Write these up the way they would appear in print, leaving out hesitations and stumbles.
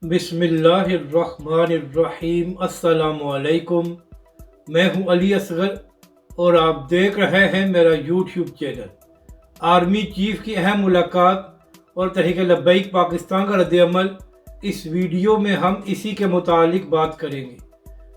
बिस्मिल्लाहिर्रहमानिर्रहीम। अस्सलामुअलैकुम। मैं हूं अली असगर और आप देख रहे हैं मेरा यूट्यूब चैनल। आर्मी चीफ की अहम मुलाकात और तहरीक लब्बैक पाकिस्तान का रद्द-ए-अमल, इस वीडियो में हम इसी के मुतालिक बात करेंगे।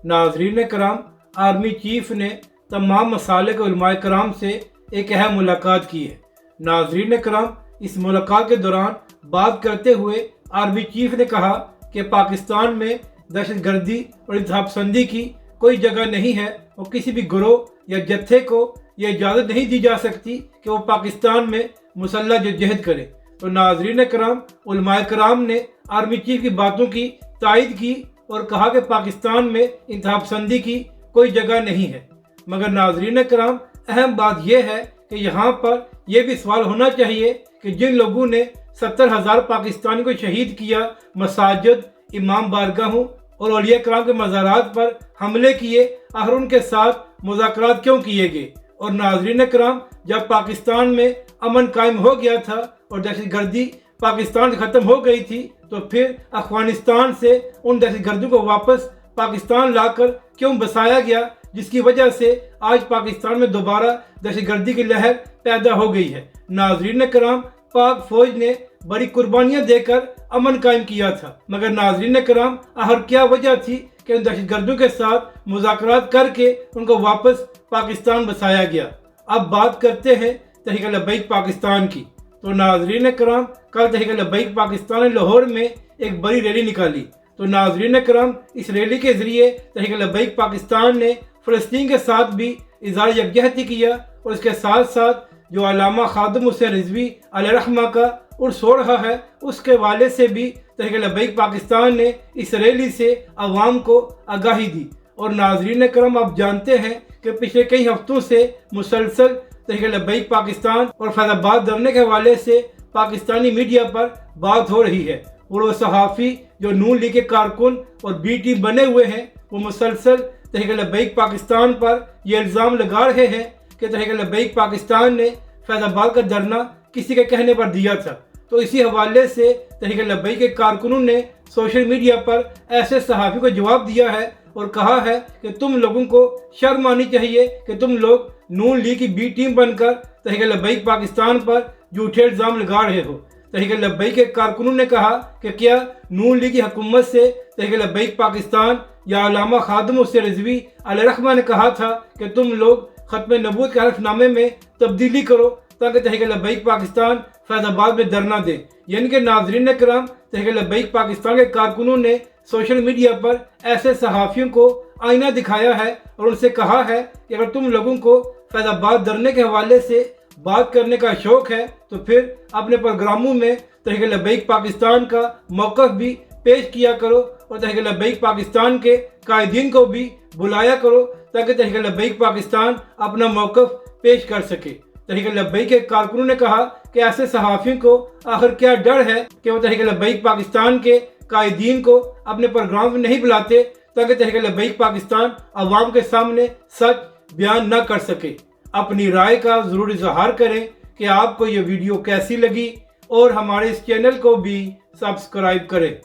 नाज़रीन कराम, आर्मी चीफ ने तमाम मसालिक उलमाए कराम से एक अहम मुलाकात की है। नाज़रीन कराम, इस मुलाकात के दौरान बात करते हुए आर्मी चीफ ने कहा कि पाकिस्तान में दहशत गर्दी और इंतहा पसंदी की कोई जगह नहीं है और किसी भी गिरोह या जत्थे को यह इजाज़त नहीं दी जा सकती कि वो पाकिस्तान में मुसल्लह जद्दोजहद करे। तो नाज़रीन कराम, उलमाए कराम ने आर्मी चीफ की बातों की तायद की और कहा कि पाकिस्तान में इंतहा पसंदी की कोई जगह नहीं है। मगर नाज़रीन कराम, अहम बात यह है कि यहाँ पर यह भी सवाल होना चाहिए कि जिन लोगों ने 70,000 पाकिस्तानी को शहीद किया, मसाजिद, इमाम बारगाहों और औलिया कराम के मज़ारात पर हमले किए, आखिर उनके साथ मुज़ाकरात क्यों किए गए? और नाज़रीन कराम, जब पाकिस्तान में अमन कायम हो गया था और दहशत गर्दी पाकिस्तान से ख़त्म हो गई थी, तो फिर अफगानिस्तान से उन दहशत गर्दियों को वापस पाकिस्तान लाकर क्यों बसाया गया, जिसकी वजह से आज पाकिस्तान में दोबारा दहशत गर्दी की लहर पैदा हो गई है। नाज़रीन कराम, पाक फौज ने बड़ी कुर्बानियां देकर अमन कायम किया था, मगर नाज़रीन कराम, आखिर क्या वजह थी कि उन दहशत गर्दियों के साथ मुज़ाकरात करके उनको वापस पाकिस्तान बसाया गया? अब बात करते हैं तहरीक लब्बैक पाकिस्तान की। तो नाज़रीन कराम, कल तहरीक लब्बैक पाकिस्तान ने लाहौर में एक बड़ी रैली निकाली। तो नाज़रीन कराम, इस रैली के जरिए तहरीक लब्बैक पाकिस्तान ने फ़लस्तीन के साथ भी इज़हार यकजहती किया और इसके साथ साथ जो अल्लामा खादिम हुसैन रिज़वी अलैहिर्रहमा का उर्स हो रहा है, उसके वाले से भी तहरीक लब्बैक पाकिस्तान ने इस रैली से अवाम को आगाही दी। और नाज़रीन करम, आप जानते हैं कि पिछले कई हफ्तों से मुसलसल तहरीक लब्बैक पाकिस्तान और फैज़ाबाद धरने के हवाले से पाकिस्तानी मीडिया पर बात हो रही है और वो सहाफ़ी जो नून लीग के कारकुन और बी टीम बने हुए हैं, वो मुसलसल तहरीक लब्बैक पाकिस्तान पर यह इल्ज़ाम लगा रहे हैं कि तहरीक लब्बैक पाकिस्तान ने फैज़ाबाद का धरना किसी के कहने पर दिया था। तो इसी हवाले से तहरीक लब्बैक के कारकुनों ने सोशल मीडिया पर ऐसे सहाफ़ी को जवाब दिया है और कहा है कि तुम लोगों को शर्म आनी चाहिए कि तुम लोग नून लीग की बी टीम बनकर तहरीक लब्बैक पाकिस्तान पर झूठे इल्ज़ाम लगा रहे हो। तहरीक लब्बैक के कारकुनों ने कहा कि क्या नून लीग की हुकूमत से तहरीक लब्बैक पाकिस्तान या अल्लामा खादिम हुसैन रिज़वी अलैहिर्रहमा ने कहा था कि तुम लोग खत्म नबूवत के हलफनामे में तब्दीली करो ताकि तहरीक लब्बैक पाकिस्तान फैज़ाबाद में धरना दे? यानी कि नाज़रीन कराम, तहरीक लब्बैक पाकिस्तान के कारकुनों ने सोशल मीडिया पर ऐसे सहाफ़ियों को आईना दिखाया है और उनसे कहा है कि अगर तुम लोगों को फैज़ाबाद धरने के हवाले से बात करने का शौक़ है तो फिर अपने प्रोग्रामों में तहरीक लब्बैक पाकिस्तान का मौक़िफ़ भी पेश किया करो और तहरीक लब्बैक पाकिस्तान के कायदीन को भी बुलाया करो ताकि तहरीक लब्बैक पाकिस्तान अपना मौक़िफ़ पेश कर सके। तहरीक लब्बैक के कारकुनों ने कहा कि ऐसे सहाफ़ियों को आखिर क्या डर है कि वो तहरीक लब्बैक पाकिस्तान के कायदीन को अपने प्रोग्राम में नहीं बुलाते ताकि तहरीक लब्बैक पाकिस्तान अवाम के सामने सच बयान न कर सके। अपनी राय का ज़रूर इज़हार करें कि आपको ये वीडियो कैसी लगी और हमारे इस चैनल को भी सब्सक्राइब करें।